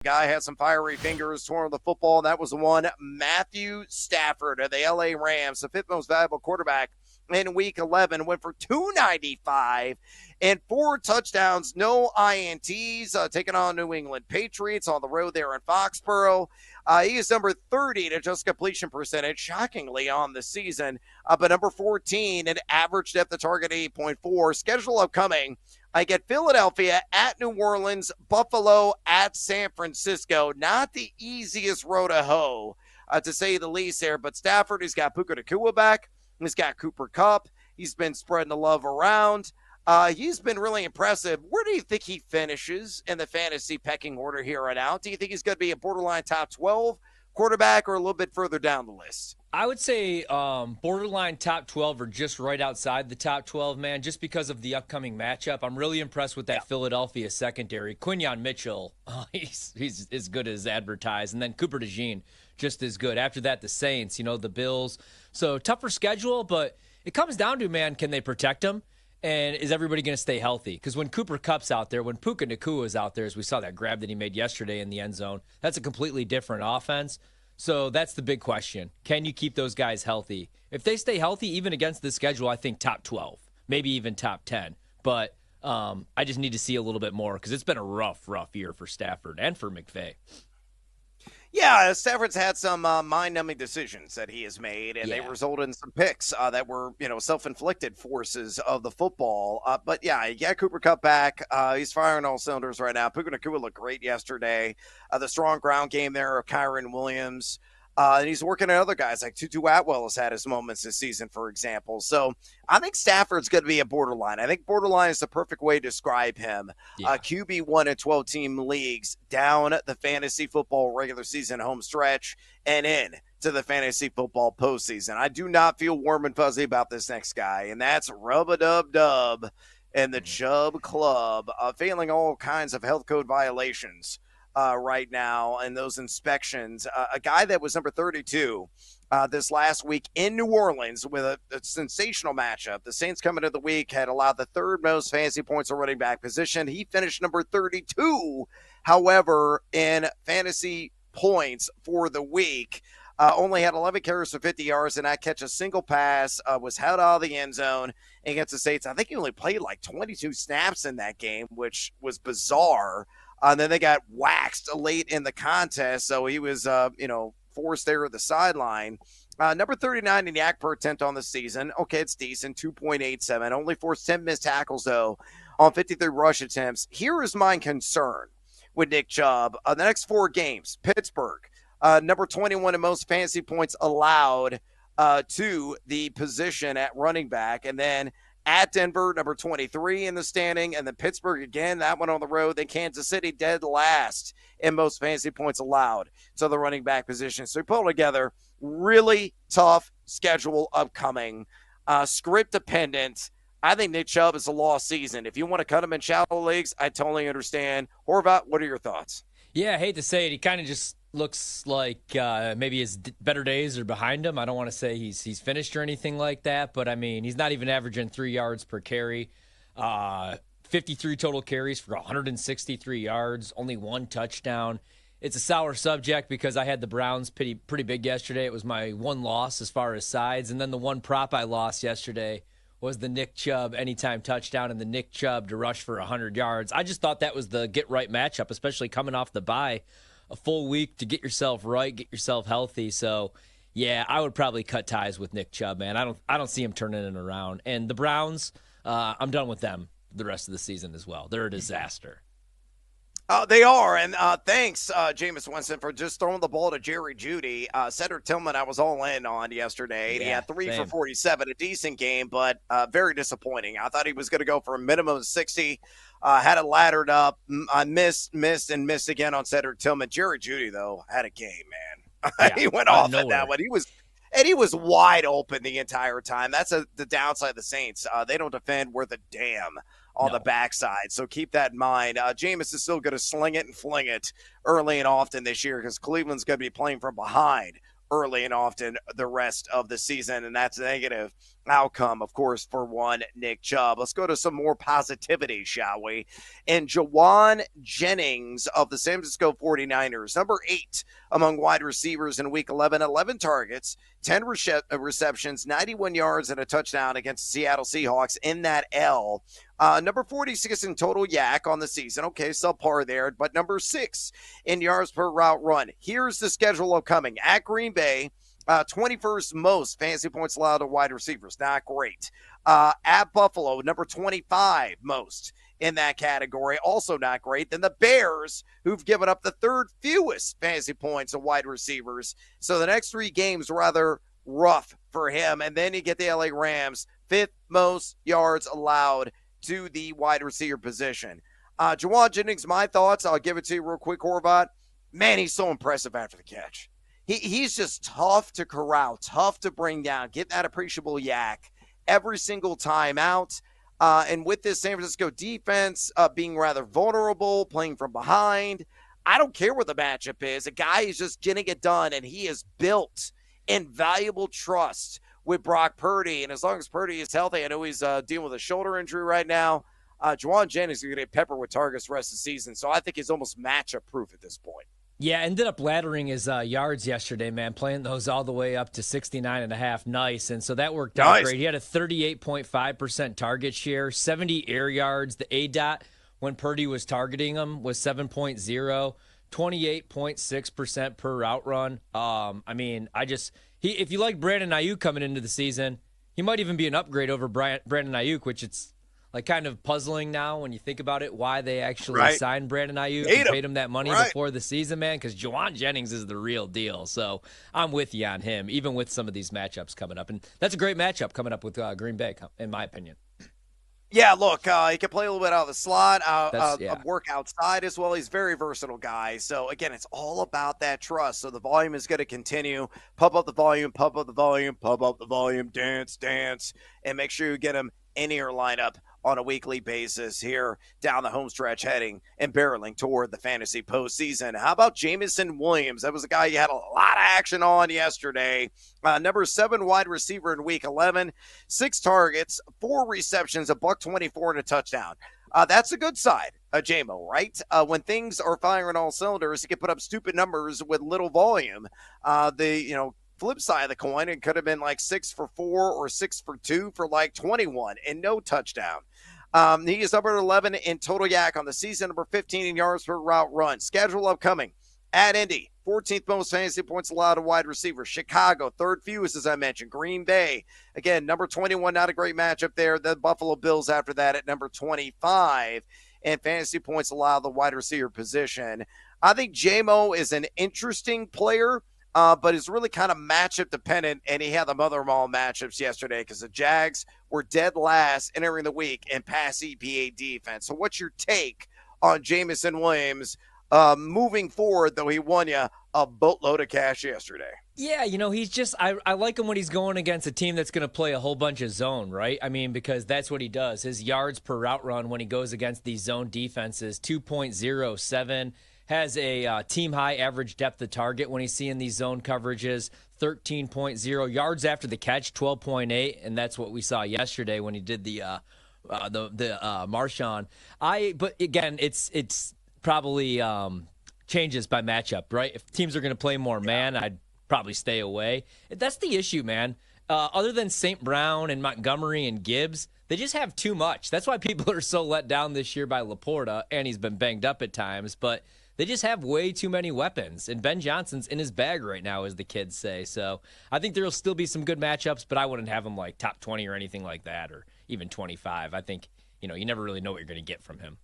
Guy had some fiery fingers, torn the football, and that was the one. Matthew Stafford of the LA Rams, the fifth most valuable quarterback in week 11, went for 295 and 4 touchdowns, no INTs, taking on New England Patriots on the road there in Foxborough. He is number 30 in adjusted completion percentage, shockingly, on the season, but number 14 in average depth of target, 8.4. Schedule upcoming. I get Philadelphia at New Orleans, Buffalo at San Francisco. Not the easiest road to hoe, to say the least there. But Stafford, he's got Puka Nacua back. He's got Cooper Kupp. He's been spreading the love around. He's been really impressive. Where do you think he finishes in the fantasy pecking order here and out? Do you think he's going to be a borderline top 12 quarterback or a little bit further down the list? I would say borderline top 12 or just right outside the top 12, man, just because of the upcoming matchup. I'm really impressed with that Philadelphia secondary. Quinyon Mitchell, he's as good as advertised. And then Cooper DeJean, just as good. After that, the Saints, the Bills. So tougher schedule, but it comes down to, man, can they protect him? And is everybody going to stay healthy? Because when Cooper Kupp's out there, when Puka Nacua is out there, as we saw that grab that he made yesterday in the end zone, that's a completely different offense. So that's the big question. Can you keep those guys healthy? If they stay healthy, even against this schedule, I think top 12, maybe even top 10. But I just need to see a little bit more because it's been a rough year for Stafford and for McVay. Yeah, Stafford's had some mind-numbing decisions that he has made, and they resulted in some picks that were, self-inflicted forces of the football. But yeah, you got Cooper Kupp back. He's firing all cylinders right now. Puka Nacua looked great yesterday. The strong ground game there of Kyron Williams. And he's working at other guys like Tutu Atwell has had his moments this season, for example. So I think Stafford's going to be a borderline. I think borderline is the perfect way to describe him. QB1 in 12-team leagues, down the fantasy football regular season home stretch and in to the fantasy football postseason. I do not feel warm and fuzzy about this next guy, and that's Rub-a-Dub-Dub and the Chubb Club, failing all kinds of health code violations right now and those inspections. A guy that was number 32 this last week in New Orleans with a sensational matchup. The Saints coming into the week had allowed the third most fantasy points at running back position. He finished number 32, however, in fantasy points for the week. Only had 11 carries for 50 yards and not catch a single pass, was held out of the end zone against the Saints. I think he only played like 22 snaps in that game, which was bizarre. And then they got waxed late in the contest, so he was, forced there at the sideline. Number 39 in yak per attempt on the season. Okay, it's decent, 2.87. Only forced 10 missed tackles, though, on 53 rush attempts. Here is my concern with Nick Chubb. The next 4 games, Pittsburgh, number 21 in most fantasy points allowed to the position at running back, and then at Denver, number 23 in the standing, and then Pittsburgh again, that one on the road. Then Kansas City dead last in most fantasy points allowed to the running back position. So we pull together really tough schedule upcoming, script dependent. I think Nick Chubb is a lost season. If you want to cut him in shallow leagues, I totally understand. Horvat, what are your thoughts? Yeah, I hate to say it. He kind of just looks like maybe his better days are behind him. I don't want to say he's finished or anything like that, but I mean, he's not even averaging 3 yards per carry. 53 total carries for 163 yards, only 1 touchdown. It's a sour subject because I had the Browns pretty big yesterday. It was my one loss as far as sides, and then the one prop I lost yesterday was the Nick Chubb anytime touchdown and the Nick Chubb to rush for 100 yards. I just thought that was the get-right matchup, especially coming off the bye. A full week to get yourself right, get yourself healthy. So, yeah, I would probably cut ties with Nick Chubb, man. I don't see him turning it around. And the Browns, I'm done with them the rest of the season as well. They're a disaster. They are, and thanks, Jameson Winston, for just throwing the ball to Jerry Jeudy. Cedric Tillman, I was all in on yesterday. Yeah, he had 3 same. for 47, a decent game, but very disappointing. I thought he was going to go for a minimum of 60. Had it laddered up. I missed again on Cedric Tillman. Jerry Jeudy, though, had a game, man. Yeah, He went out off of at that nowhere. one. He was wide open the entire time. That's the downside of the Saints. They don't defend worth a damn on the No. backside. So keep that in mind. Jameis is still going to sling it and fling it early and often this year because Cleveland's going to be playing from behind early and often the rest of the season, and that's a negative outcome, of course, for one Nick Chubb. Let's go to some more positivity, shall we? And Jauan Jennings of the San Francisco 49ers, number 8 among wide receivers in week 11, 11 targets, 10 receptions, 91 yards, and a touchdown against the Seattle Seahawks in that L. Number 46 in total yak on the season. Okay, subpar there, but number 6 in yards per route run. Here's the schedule upcoming. At Green Bay, 21st most fantasy points allowed to wide receivers. Not great. At Buffalo, number 25 most in that category. Also not great. Then the Bears, who've given up the 3rd fewest fantasy points of wide receivers. So the next 3 games rather rough for him. And then you get the LA Rams, 5th most yards allowed to the wide receiver position. Jauan Jennings, my thoughts. I'll give it to you real quick, Horvat. Man, he's so impressive after the catch. He's just tough to corral, tough to bring down, get that appreciable yak every single time out. And with this San Francisco defense being rather vulnerable, playing from behind, I don't care what the matchup is. A guy is just getting it done, and he is built invaluable trust with Brock Purdy. And as long as Purdy is healthy, I know he's dealing with a shoulder injury right now. Jauan Jennings is going to get peppered with targets the rest of the season. So I think he's almost matchup proof at this point. Yeah, ended up laddering his yards yesterday, man, playing those all the way up to 69.5. Nice. And so that worked out great. He had a 38.5% target share, 70 air yards. The ADOT when Purdy was targeting him was 7.0, 28.6% per route run. If you like Brandon Ayuk coming into the season, he might even be an upgrade over Brandon Ayuk, which it's like kind of puzzling now when you think about it, why they actually signed Brandon Ayuk and paid him that money before the season, man, because Jauan Jennings is the real deal. So I'm with you on him, even with some of these matchups coming up. And that's a great matchup coming up with Green Bay, in my opinion. Yeah, look, he can play a little bit out of the slot, work outside as well. He's a very versatile guy. So, again, it's all about that trust. So the volume is going to continue. Pump up the volume, pump up the volume, pump up the volume, dance, and make sure you get him in your lineup on a weekly basis here down the home stretch heading and barreling toward the fantasy postseason. How about Jameson Williams? That was a guy you had a lot of action on yesterday. Number 7 wide receiver in week 11, 6 targets, 4 receptions, $124 and a touchdown. That's a good side of JMO, right? When things are firing on all cylinders, he can put up stupid numbers with little volume. Flip side of the coin, it could have been like 6 for 4 or 6 for 2 for like 21 and no touchdown. He is number 11 in total yak on the season, number 15 in yards per route run. Schedule upcoming at Indy, 14th most fantasy points allowed to wide receiver. Chicago, 3rd fewest, as I mentioned. Green Bay, again, number 21, not a great matchup there. The Buffalo Bills after that at number 25. And fantasy points allowed the wide receiver position. I think JMO is an interesting player. But it's really kind of matchup dependent, and he had the mother of all matchups yesterday because the Jags were dead last entering the week in pass EPA defense. So what's your take on Jameson Williams moving forward, though he won you a boatload of cash yesterday? Yeah, he's just I like him when he's going against a team that's going to play a whole bunch of zone, right? I mean, because that's what he does. His yards per route run when he goes against these zone defenses, 2.07. Has a team-high average depth of target when he's seeing these zone coverages, 13.0. Yards after the catch, 12.8, and that's what we saw yesterday when he did the Marshawn. But again, it's probably changes by matchup, right? If teams are going to play more man, I'd probably stay away. That's the issue, man. Other than St. Brown and Montgomery and Gibbs, they just have too much. That's why people are so let down this year by Laporta, and he's been banged up at times, but they just have way too many weapons, and Ben Johnson's in his bag right now, as the kids say. So I think there will still be some good matchups, but I wouldn't have him like top 20 or anything like that, or even 25. I think, you never really know what you're going to get from him.